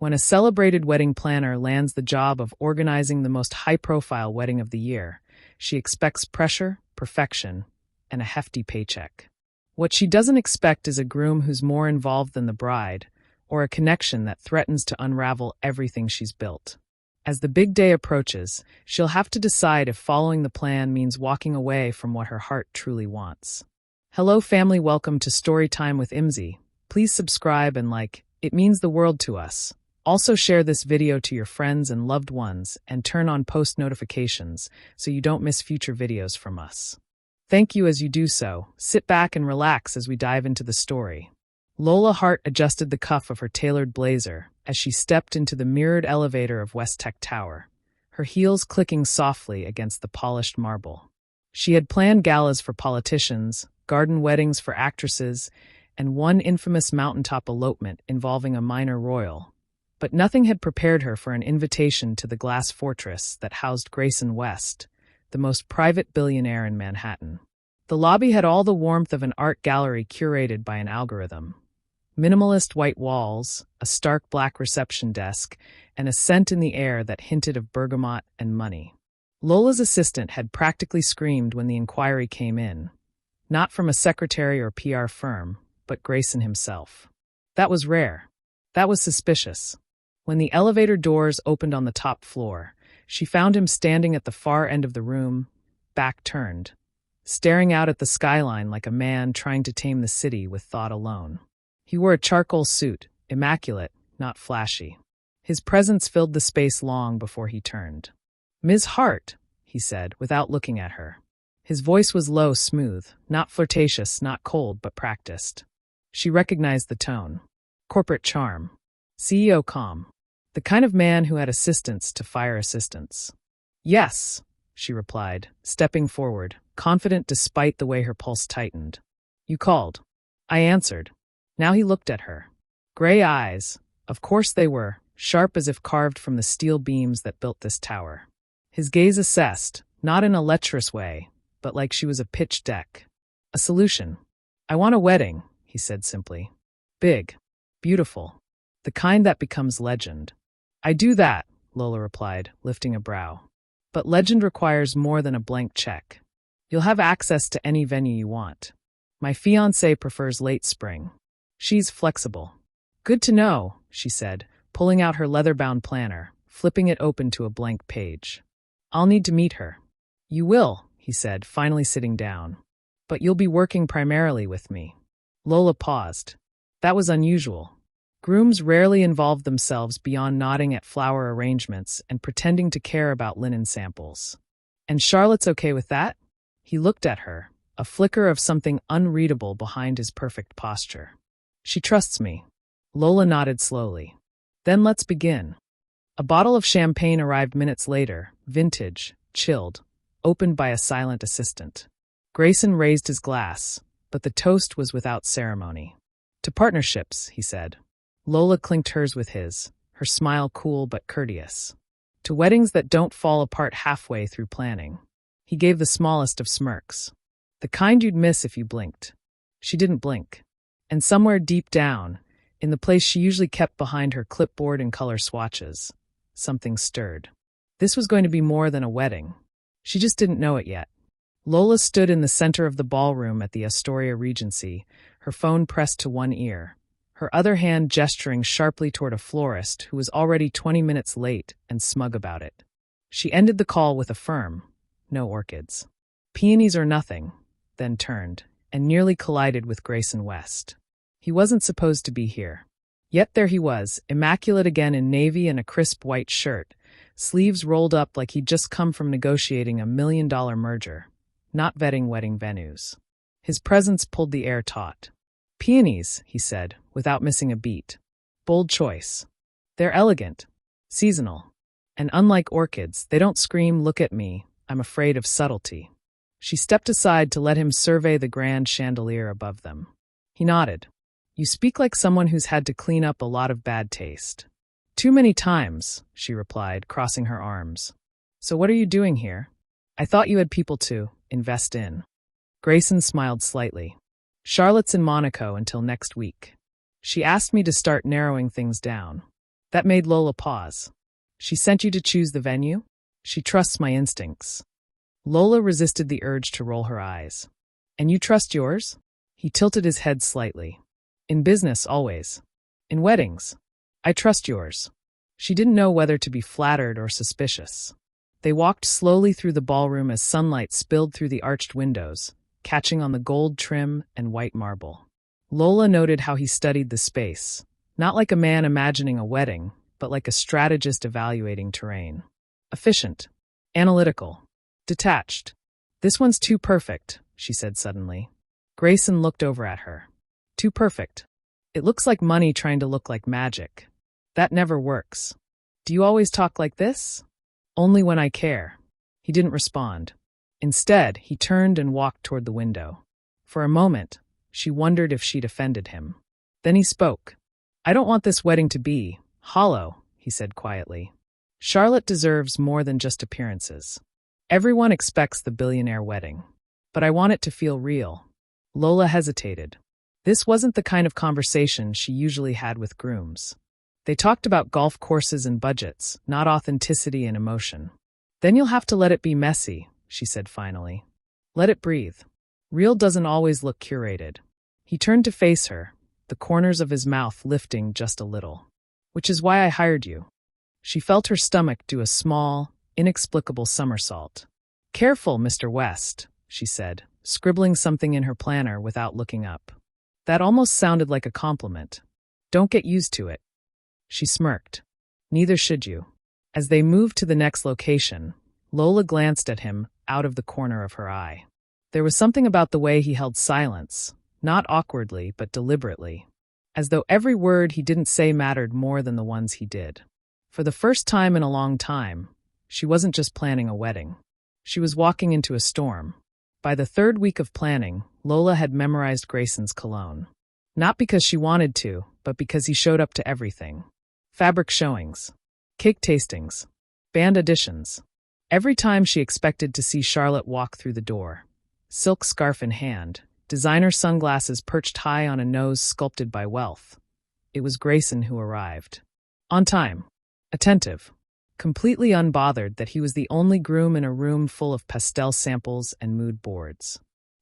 When a celebrated wedding planner lands the job of organizing the most high-profile wedding of the year, she expects pressure, perfection, and a hefty paycheck. What she doesn't expect is a groom who's more involved than the bride, or a connection that threatens to unravel everything she's built. As the big day approaches, she'll have to decide if following the plan means walking away from what her heart truly wants. Hello family, welcome to Storytime with Imzi. Please subscribe and like, it means the world to us. Also share this video to your friends and loved ones and turn on post notifications so you don't miss future videos from us. Thank you as you do so. Sit back and relax as we dive into the story. Lola Hart adjusted the cuff of her tailored blazer as she stepped into the mirrored elevator of West Tech Tower, her heels clicking softly against the polished marble. She had planned galas for politicians, garden weddings for actresses, and one infamous mountaintop elopement involving a minor royal. But nothing had prepared her for an invitation to the glass fortress that housed Grayson West, the most private billionaire in Manhattan. The lobby had all the warmth of an art gallery curated by an algorithm. Minimalist white walls, a stark black reception desk, and a scent in the air that hinted of bergamot and money. Lola's assistant had practically screamed when the inquiry came in. Not from a secretary or PR firm, but Grayson himself. That was rare. That was suspicious. When the elevator doors opened on the top floor, she found him standing at the far end of the room, back turned, staring out at the skyline like a man trying to tame the city with thought alone. He wore a charcoal suit, immaculate, not flashy. His presence filled the space long before he turned. "Ms. Hart," he said, without looking at her. His voice was low, smooth, not flirtatious, not cold, but practiced. She recognized the tone. Corporate charm. CEO calm. The kind of man who had assistants to fire assistants. "Yes," she replied, stepping forward, confident despite the way her pulse tightened. "You called." I answered. Now he looked at her. Gray eyes, of course they were, sharp as if carved from the steel beams that built this tower. His gaze assessed, not in a lecherous way, but like she was a pitch deck. "A solution. I want a wedding," he said simply. "Big. Beautiful. The kind that becomes legend." "I do that," Lola replied, lifting a brow. "But legend requires more than a blank check. You'll have access to any venue you want. My fiancé prefers late spring. She's flexible." "Good to know," she said, pulling out her leather-bound planner, flipping it open to a blank page. "I'll need to meet her." "You will," he said, finally sitting down. "But you'll be working primarily with me." Lola paused. That was unusual. Grooms rarely involved themselves beyond nodding at flower arrangements and pretending to care about linen samples. "And Charlotte's okay with that?" He looked at her, a flicker of something unreadable behind his perfect posture. "She trusts me." Lola nodded slowly. "Then let's begin." A bottle of champagne arrived minutes later, vintage, chilled, opened by a silent assistant. Grayson raised his glass, but the toast was without ceremony. "To partnerships," he said. Lola clinked hers with his, her smile cool but courteous. "To weddings that don't fall apart halfway through planning." He gave the smallest of smirks. "The kind you'd miss if you blinked." She didn't blink. And somewhere deep down, in the place she usually kept behind her clipboard and color swatches, something stirred. This was going to be more than a wedding. She just didn't know it yet. Lola stood in the center of the ballroom at the Astoria Regency, her phone pressed to one ear, her other hand gesturing sharply toward a florist who was already 20 minutes late and smug about it. She ended the call with a firm, "No orchids." "Peonies or nothing," then turned, and nearly collided with Grayson West. He wasn't supposed to be here. Yet there he was, immaculate again in navy and a crisp white shirt, sleeves rolled up like he'd just come from negotiating a $1 million merger, not vetting wedding venues. His presence pulled the air taut. "Peonies," he said, without missing a beat. "Bold choice. They're elegant, seasonal. And unlike orchids, they don't scream, 'Look at me, I'm afraid of subtlety.'" She stepped aside to let him survey the grand chandelier above them. He nodded. "You speak like someone who's had to clean up a lot of bad taste." "Too many times," she replied, crossing her arms. "So what are you doing here?" "I thought you had people to invest in." Grayson smiled slightly. "Charlotte's in Monaco until next week. She asked me to start narrowing things down." That made Lola pause. She sent you to choose the venue? She trusts my instincts. Lola resisted the urge to roll her eyes. And you trust yours? He tilted his head slightly. In business, always. In weddings. I trust yours. She didn't know whether to be flattered or suspicious. They walked slowly through the ballroom as sunlight spilled through the arched windows, catching on the gold trim and white marble. Lola noted how he studied the space, not like a man imagining a wedding, but like a strategist evaluating terrain. Efficient. Analytical. Detached. This one's too perfect, she said suddenly. Grayson looked over at her. Too perfect. It looks like money trying to look like magic. That never works. Do you always talk like this? Only when I care. He didn't respond. Instead, he turned and walked toward the window. For a moment, she wondered if she'd offended him. Then he spoke. I don't want this wedding to be hollow, he said quietly. Charlotte deserves more than just appearances. Everyone expects the billionaire wedding. But I want it to feel real. Lola hesitated. This wasn't the kind of conversation she usually had with grooms. They talked about golf courses and budgets, not authenticity and emotion. Then you'll have to let it be messy, she said finally. Let it breathe. Real doesn't always look curated. He turned to face her, the corners of his mouth lifting just a little. Which is why I hired you. She felt her stomach do a small, inexplicable somersault. Careful, Mr. West, she said, scribbling something in her planner without looking up. That almost sounded like a compliment. Don't get used to it. She smirked. Neither should you. As they moved to the next location, Lola glanced at him out of the corner of her eye. There was something about the way he held silence, not awkwardly but deliberately, as though every word he didn't say mattered more than the ones he did. For the first time in a long time, she wasn't just planning a wedding. She was walking into a storm. By the third week of planning, Lola had memorized Grayson's cologne. Not because she wanted to, but because he showed up to everything. Fabric showings, cake tastings, band auditions. Every time she expected to see Charlotte walk through the door, silk scarf in hand, designer sunglasses perched high on a nose sculpted by wealth. It was Grayson who arrived. On time. Attentive. Completely unbothered that he was the only groom in a room full of pastel samples and mood boards.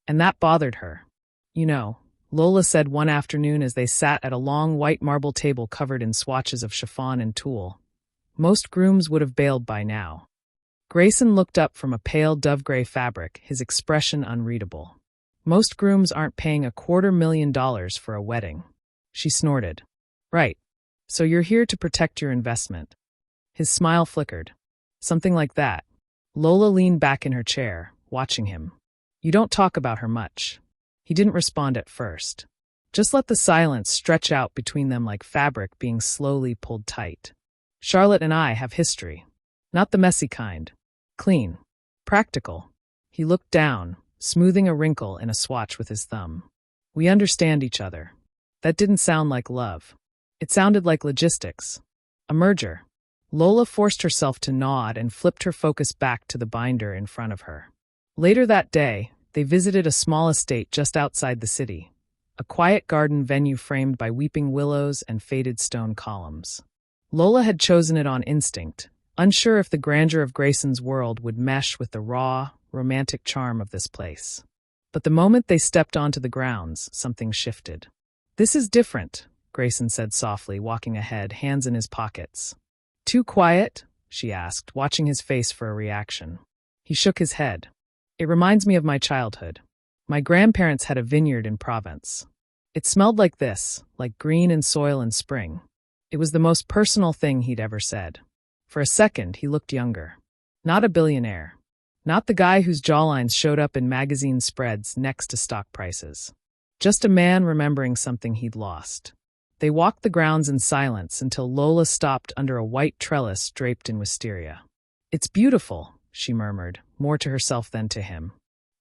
And that bothered her. You know, Lola said one afternoon as they sat at a long white marble table covered in swatches of chiffon and tulle. Most grooms would have bailed by now. Grayson looked up from a pale dove-gray fabric, his expression unreadable. Most grooms aren't paying $250,000 for a wedding. She snorted. Right. So you're here to protect your investment. His smile flickered. Something like that. Lola leaned back in her chair, watching him. You don't talk about her much. He didn't respond at first. Just let the silence stretch out between them like fabric being slowly pulled tight. Charlotte and I have history. Not the messy kind. Clean. Practical. He looked down, smoothing a wrinkle in a swatch with his thumb. We understand each other. That didn't sound like love. It sounded like logistics. A merger. Lola forced herself to nod and flipped her focus back to the binder in front of her. Later that day, they visited a small estate just outside the city, a quiet garden venue framed by weeping willows and faded stone columns. Lola had chosen it on instinct, unsure if the grandeur of Grayson's world would mesh with the raw, romantic charm of this place. But the moment they stepped onto the grounds, something shifted. This is different, Grayson said softly, walking ahead, hands in his pockets. Too quiet? She asked, watching his face for a reaction. He shook his head. It reminds me of my childhood. My grandparents had a vineyard in Provence. It smelled like this, like green and soil in spring. It was the most personal thing he'd ever said. For a second, he looked younger. Not a billionaire. Not the guy whose jawlines showed up in magazine spreads next to stock prices. Just a man remembering something he'd lost. They walked the grounds in silence until Lola stopped under a white trellis draped in wisteria. It's beautiful, she murmured, more to herself than to him.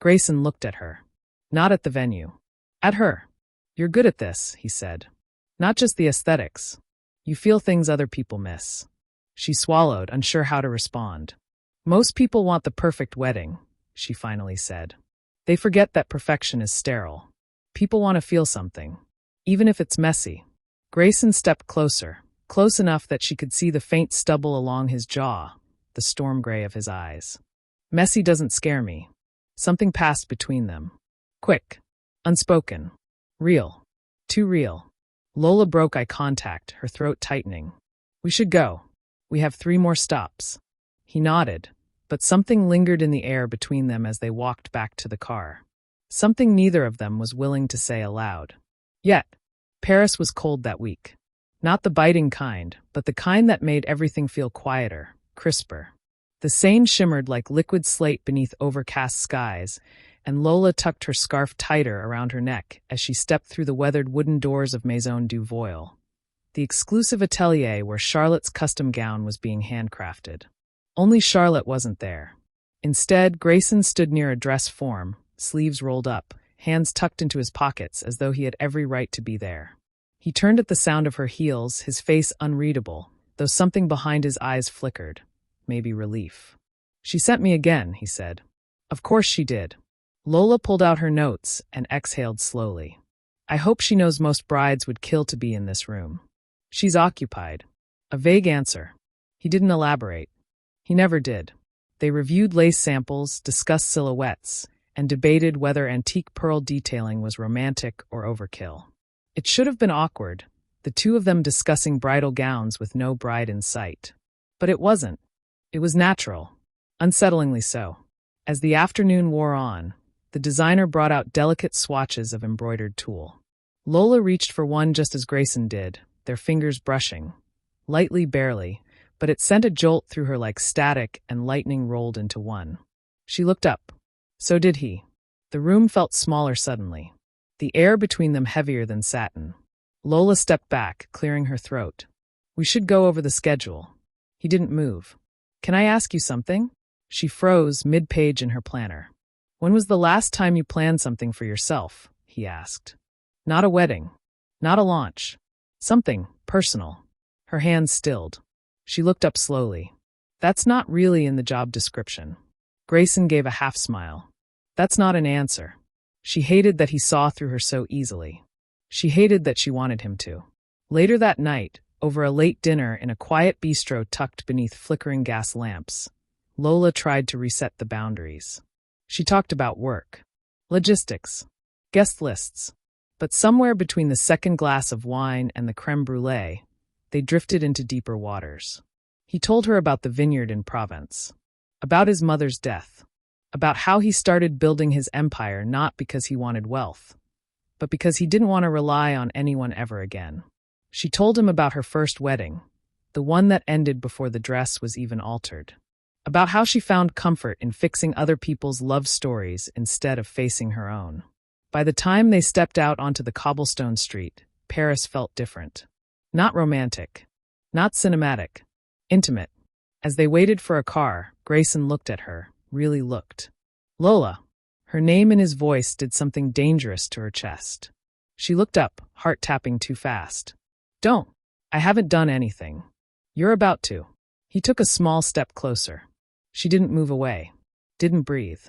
Grayson looked at her. Not at the venue. At her. You're good at this, he said. Not just the aesthetics. You feel things other people miss. She swallowed, unsure how to respond. Most people want the perfect wedding, she finally said. They forget that perfection is sterile. People want to feel something, even if it's messy. Grayson stepped closer, close enough that she could see the faint stubble along his jaw, the storm gray of his eyes. Messy doesn't scare me. Something passed between them. Quick. Unspoken. Real. Too real. Lola broke eye contact, her throat tightening. We should go. We have 3 more stops. He nodded, but something lingered in the air between them as they walked back to the car. Something neither of them was willing to say aloud. Yet, Paris was cold that week. Not the biting kind, but the kind that made everything feel quieter, crisper. The Seine shimmered like liquid slate beneath overcast skies, and Lola tucked her scarf tighter around her neck as she stepped through the weathered wooden doors of Maison du Voile, the exclusive atelier where Charlotte's custom gown was being handcrafted. Only Charlotte wasn't there. Instead, Grayson stood near a dress form, sleeves rolled up, hands tucked into his pockets as though he had every right to be there. He turned at the sound of her heels, his face unreadable, though something behind his eyes flickered. Maybe relief. She sent me again, he said. Of course she did. Lola pulled out her notes and exhaled slowly. I hope she knows most brides would kill to be in this room. She's occupied. A vague answer. He didn't elaborate. He never did. They reviewed lace samples, discussed silhouettes, and debated whether antique pearl detailing was romantic or overkill. It should have been awkward, the two of them discussing bridal gowns with no bride in sight. But it wasn't. It was natural, unsettlingly so. As the afternoon wore on, the designer brought out delicate swatches of embroidered tulle. Lola reached for one just as Grayson did, their fingers brushing. Lightly, barely, but it sent a jolt through her like static, and lightning rolled into one. She looked up. So did he. The room felt smaller suddenly, the air between them heavier than satin. Lola stepped back, clearing her throat. We should go over the schedule. He didn't move. Can I ask you something? She froze mid-page in her planner. When was the last time you planned something for yourself? He asked. Not a wedding. Not a launch. Something personal. Her hands stilled. She looked up slowly. That's not really in the job description. Grayson gave a half smile. That's not an answer. She hated that he saw through her so easily. She hated that she wanted him to. Later that night, over a late dinner in a quiet bistro tucked beneath flickering gas lamps, Lola tried to reset the boundaries. She talked about work, logistics, guest lists. But somewhere between the second glass of wine and the crème brûlée, they drifted into deeper waters. He told her about the vineyard in Provence, about his mother's death, about how he started building his empire not because he wanted wealth, but because he didn't want to rely on anyone ever again. She told him about her first wedding, the one that ended before the dress was even altered, about how she found comfort in fixing other people's love stories instead of facing her own. By the time they stepped out onto the cobblestone street, Paris felt different. Not romantic, not cinematic, intimate. As they waited for a car, Grayson looked at her, really looked. Lola. Her name and his voice did something dangerous to her chest. She looked up, heart tapping too fast. Don't. I haven't done anything. You're about to. He took a small step closer. She didn't move away, didn't breathe.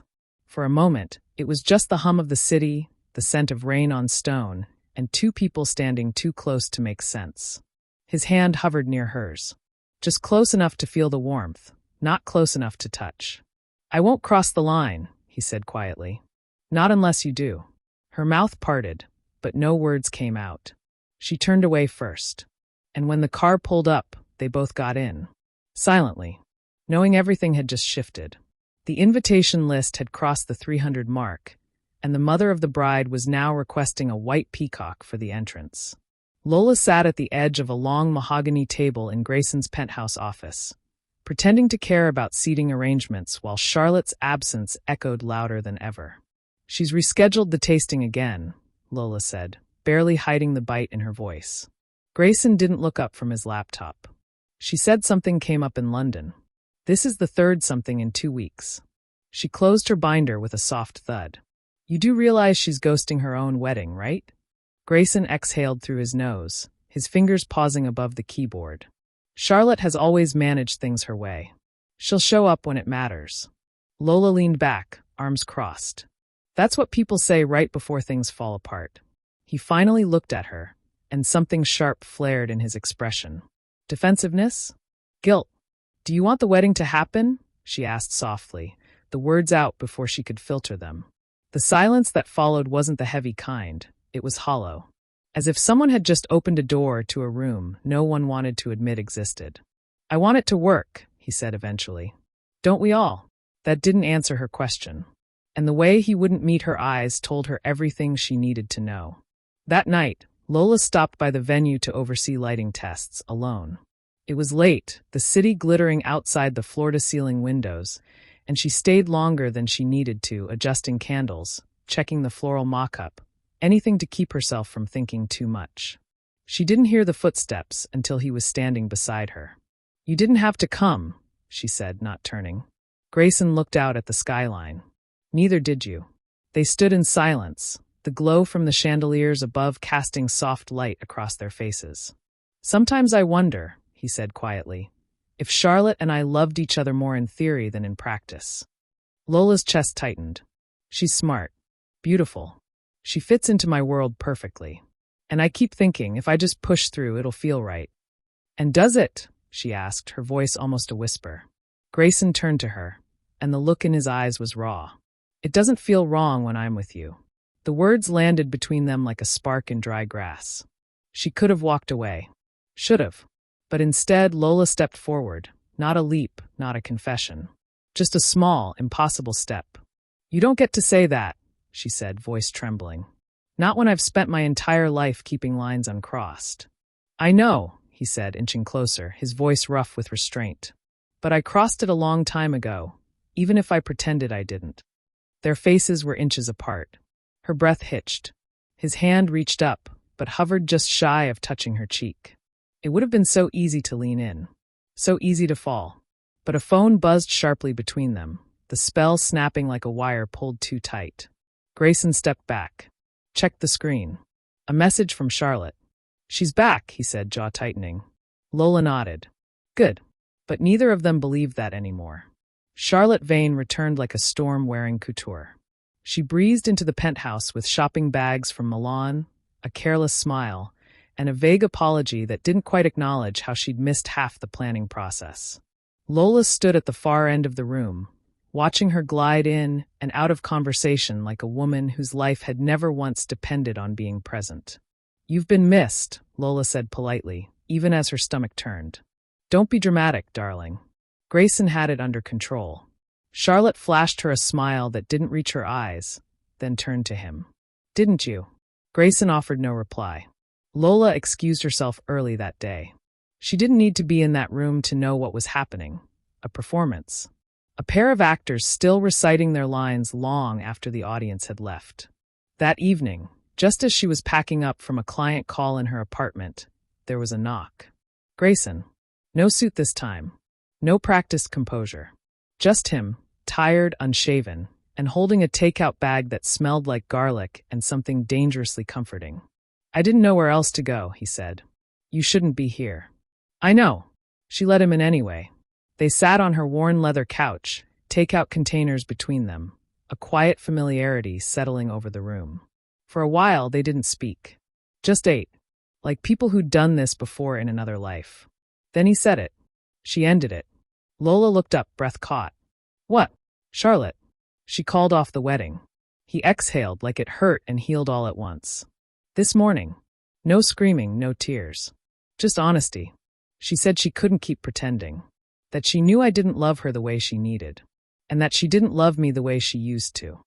For a moment, it was just the hum of the city, the scent of rain on stone, and two people standing too close to make sense. His hand hovered near hers. Just close enough to feel the warmth, not close enough to touch. I won't cross the line, he said quietly. Not unless you do. Her mouth parted, but no words came out. She turned away first. And when the car pulled up, they both got in. Silently, knowing everything had just shifted. The invitation list had crossed the 300 mark, and the mother of the bride was now requesting a white peacock for the entrance. Lola sat at the edge of a long mahogany table in Grayson's penthouse office, pretending to care about seating arrangements while Charlotte's absence echoed louder than ever. She's rescheduled the tasting again, Lola said, barely hiding the bite in her voice. Grayson didn't look up from his laptop. She said something came up in London. This is the third something in 2 weeks. She closed her binder with a soft thud. You do realize she's ghosting her own wedding, right? Grayson exhaled through his nose, his fingers pausing above the keyboard. Charlotte has always managed things her way. She'll show up when it matters. Lola leaned back, arms crossed. That's what people say right before things fall apart. He finally looked at her, and something sharp flared in his expression. Defensiveness? Guilt? Do you want the wedding to happen? She asked softly, the words out before she could filter them. The silence that followed wasn't the heavy kind, it was hollow. As if someone had just opened a door to a room no one wanted to admit existed. I want it to work, he said eventually. Don't we all? That didn't answer her question. And the way he wouldn't meet her eyes told her everything she needed to know. That night, Lola stopped by the venue to oversee lighting tests, alone. It was late, the city glittering outside the floor-to-ceiling windows, and she stayed longer than she needed to, adjusting candles, checking the floral mock-up, anything to keep herself from thinking too much. She didn't hear the footsteps until he was standing beside her. You didn't have to come, she said, not turning. Grayson looked out at the skyline. Neither did you. They stood in silence, the glow from the chandeliers above casting soft light across their faces. Sometimes I wonder, he said quietly, if Charlotte and I loved each other more in theory than in practice. Lola's chest tightened. She's smart, beautiful. She fits into my world perfectly. And I keep thinking, if I just push through, it'll feel right. And does it? She asked, her voice almost a whisper. Grayson turned to her, and the look in his eyes was raw. It doesn't feel wrong when I'm with you. The words landed between them like a spark in dry grass. She could have walked away. Should have. But instead, Lola stepped forward. Not a leap, not a confession. Just a small, impossible step. You don't get to say that, she said, voice trembling. Not when I've spent my entire life keeping lines uncrossed. I know, he said, inching closer, his voice rough with restraint. But I crossed it a long time ago, even if I pretended I didn't. Their faces were inches apart. Her breath hitched. His hand reached up, but hovered just shy of touching her cheek. It would have been so easy to lean in. So easy to fall. But a phone buzzed sharply between them, the spell snapping like a wire pulled too tight. Grayson stepped back. Checked the screen. A message from Charlotte. She's back, he said, jaw tightening. Lola nodded. Good. But neither of them believed that anymore. Charlotte Vane returned like a storm wearing couture. She breezed into the penthouse with shopping bags from Milan, a careless smile, and a vague apology that didn't quite acknowledge how she'd missed half the planning process. Lola stood at the far end of the room, watching her glide in and out of conversation like a woman whose life had never once depended on being present. You've been missed, Lola said politely, even as her stomach turned. Don't be dramatic, darling. Grayson had it under control. Charlotte flashed her a smile that didn't reach her eyes, then turned to him. Didn't you? Grayson offered no reply. Lola excused herself early that day. She didn't need to be in that room to know what was happening. A performance. A pair of actors still reciting their lines long after the audience had left. That evening, just as she was packing up from a client call in her apartment, there was a knock. Grayson. No suit this time. No practiced composure. Just him, tired, unshaven, and holding a takeout bag that smelled like garlic and something dangerously comforting. I didn't know where else to go, he said. You shouldn't be here. I know. She let him in anyway. They sat on her worn leather couch, takeout containers between them, a quiet familiarity settling over the room. For a while, they didn't speak. Just ate, like people who'd done this before in another life. Then he said it. She ended it. Lola looked up, breath caught. What? Charlotte. She called off the wedding. He exhaled like it hurt and healed all at once. This morning. No screaming, no tears. Just honesty. She said she couldn't keep pretending. That she knew I didn't love her the way she needed. And that she didn't love me the way she used to.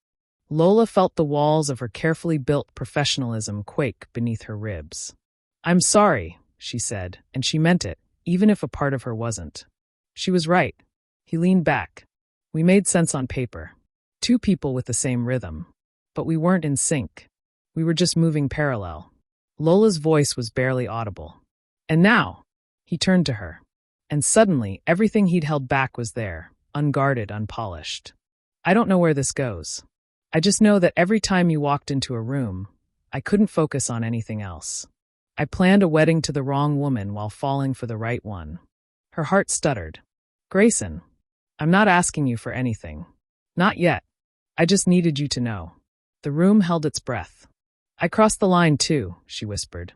Lola felt the walls of her carefully built professionalism quake beneath her ribs. I'm sorry, she said, and she meant it, even if a part of her wasn't. She was right. He leaned back. We made sense on paper. Two people with the same rhythm. But we weren't in sync. We were just moving parallel. Lola's voice was barely audible. And now, he turned to her. And suddenly, everything he'd held back was there, unguarded, unpolished. I don't know where this goes. I just know that every time you walked into a room, I couldn't focus on anything else. I planned a wedding to the wrong woman while falling for the right one. Her heart stuttered. Grayson, I'm not asking you for anything. Not yet. I just needed you to know. The room held its breath. I crossed the line too, she whispered.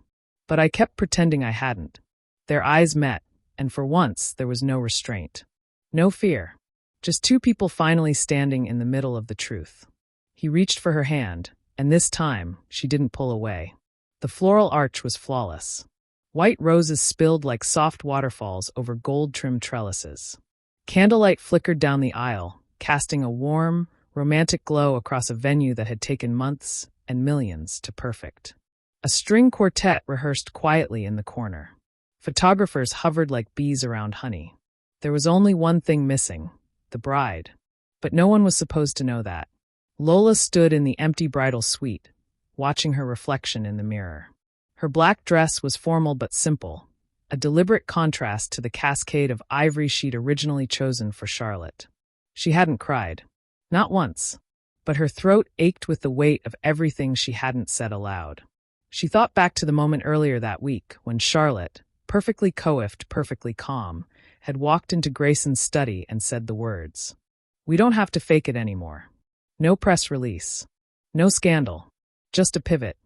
But I kept pretending I hadn't. Their eyes met, and for once there was no restraint. No fear. Just two people finally standing in the middle of the truth. He reached for her hand, and this time she didn't pull away. The floral arch was flawless. White roses spilled like soft waterfalls over gold-trimmed trellises. Candlelight flickered down the aisle, casting a warm, romantic glow across a venue that had taken months and millions to perfect. A string quartet rehearsed quietly in the corner. Photographers hovered like bees around honey. There was only one thing missing: the bride. But no one was supposed to know that. Lola stood in the empty bridal suite, watching her reflection in the mirror. Her black dress was formal but simple, a deliberate contrast to the cascade of ivory she'd originally chosen for Charlotte. She hadn't cried. Not once. But her throat ached with the weight of everything she hadn't said aloud. She thought back to the moment earlier that week when Charlotte, perfectly coiffed, perfectly calm, had walked into Grayson's study and said the words, "We don't have to fake it anymore. No press release. No scandal. Just a pivot."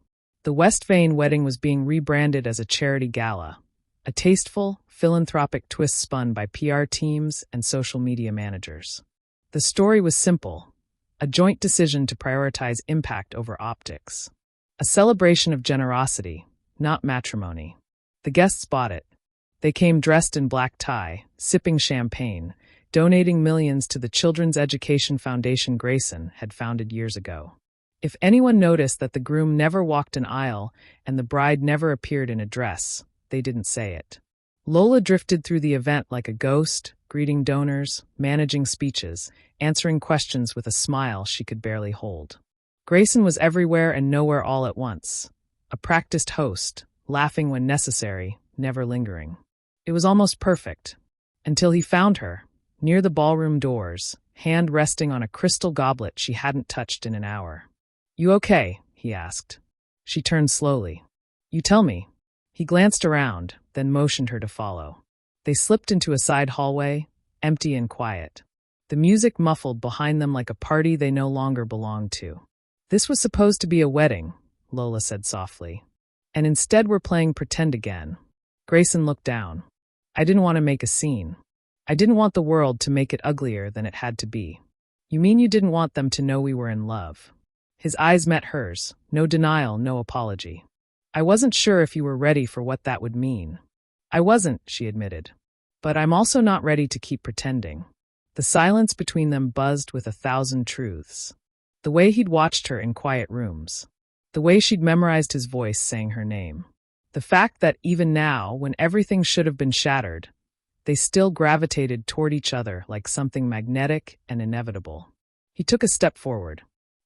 The West Vane wedding was being rebranded as a charity gala, a tasteful, philanthropic twist spun by PR teams and social media managers. The story was simple, a joint decision to prioritize impact over optics. A celebration of generosity, not matrimony. The guests bought it. They came dressed in black tie, sipping champagne, donating millions to the Children's Education Foundation Grayson had founded years ago. If anyone noticed that the groom never walked an aisle and the bride never appeared in a dress, they didn't say it. Lola drifted through the event like a ghost, greeting donors, managing speeches, answering questions with a smile she could barely hold. Grayson was everywhere and nowhere all at once. A practiced host, laughing when necessary, never lingering. It was almost perfect. Until he found her, near the ballroom doors, hand resting on a crystal goblet she hadn't touched in an hour. "You okay?" he asked. She turned slowly. "You tell me." He glanced around, then motioned her to follow. They slipped into a side hallway, empty and quiet. The music muffled behind them like a party they no longer belonged to. "This was supposed to be a wedding," Lola said softly. "And instead we're playing pretend again." Grayson looked down. "I didn't want to make a scene. I didn't want the world to make it uglier than it had to be." "You mean you didn't want them to know we were in love?" His eyes met hers, no denial, no apology. "I wasn't sure if you were ready for what that would mean." "I wasn't," she admitted. "But I'm also not ready to keep pretending." The silence between them buzzed with 1,000 truths. The way he'd watched her in quiet rooms. The way she'd memorized his voice saying her name. The fact that even now, when everything should have been shattered, they still gravitated toward each other like something magnetic and inevitable. He took a step forward.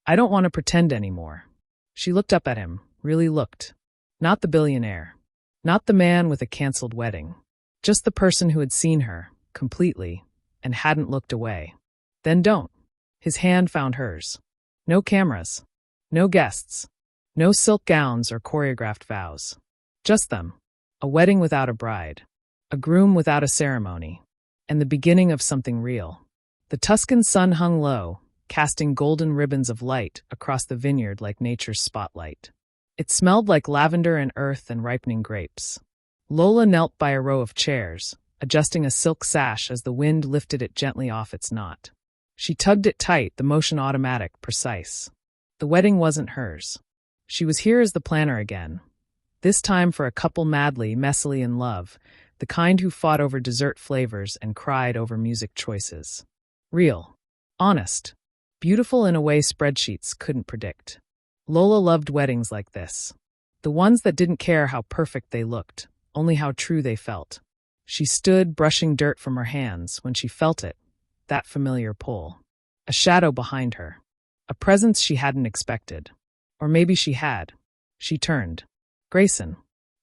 "I don't want to pretend anymore." She looked up at him, really looked. Not the billionaire. Not the man with a canceled wedding. Just the person who had seen her, completely, and hadn't looked away. "Then don't." His hand found hers. No cameras. No guests. No silk gowns or choreographed vows. Just them. A wedding without a bride. A groom without a ceremony. And the beginning of something real. The Tuscan sun hung low, casting golden ribbons of light across the vineyard like nature's spotlight. It smelled like lavender and earth and ripening grapes. Lola knelt by a row of chairs, adjusting a silk sash as the wind lifted it gently off its knot. She tugged it tight, the motion automatic, precise. The wedding wasn't hers. She was here as the planner again. This time for a couple madly, messily in love, the kind who fought over dessert flavors and cried over music choices. Real. Honest. Beautiful in a way spreadsheets couldn't predict. Lola loved weddings like this. The ones that didn't care how perfect they looked, only how true they felt. She stood, brushing dirt from her hands, when she felt it, that familiar pull. A shadow behind her. A presence she hadn't expected. Or maybe she had. She turned. Grayson.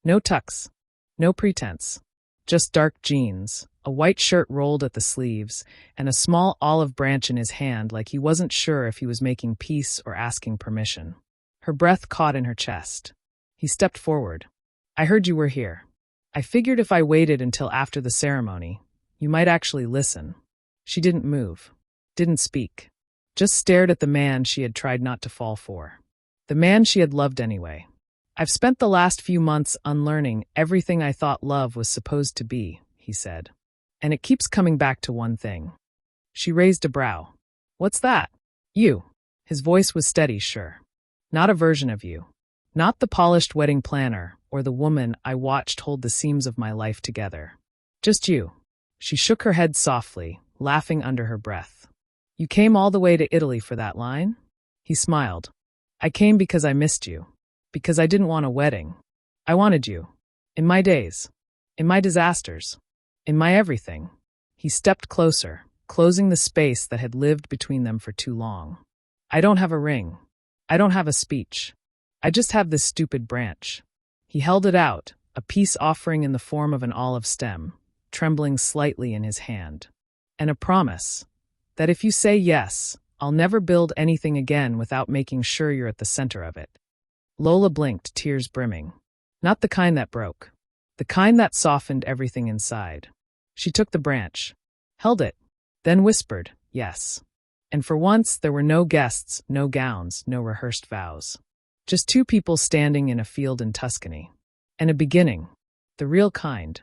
No tux. No pretense. Just dark jeans, a white shirt rolled at the sleeves, and a small olive branch in his hand like he wasn't sure if he was making peace or asking permission. Her breath caught in her chest. He stepped forward. "I heard you were here. I figured if I waited until after the ceremony, you might actually listen." She didn't move. Didn't speak. Just stared at the man she had tried not to fall for. The man she had loved anyway. "I've spent the last few months unlearning everything I thought love was supposed to be," he he said. "And it keeps coming back to one thing." She raised a brow. "What's that?" "You." His voice was steady, sure. "Not a version of you. Not the polished wedding planner or the woman I watched hold the seams of my life together. Just you." She shook her head softly, laughing under her breath. "You came all the way to Italy for that line?" He smiled. "I came because I missed you. Because I didn't want a wedding. I wanted you. In my days. In my disasters. In my everything." He stepped closer, closing the space that had lived between them for too long. "I don't have a ring. I don't have a speech. I just have this stupid branch." He held it out, a peace offering in the form of an olive stem, trembling slightly in his hand. "And a promise that if you say yes, I'll never build anything again without making sure you're at the center of it." Lola blinked, tears brimming. Not the kind that broke. The kind that softened everything inside. She took the branch, held it, then whispered, "Yes." And for once, there were no guests, no gowns, no rehearsed vows. Just two people standing in a field in Tuscany. And a beginning. The real kind.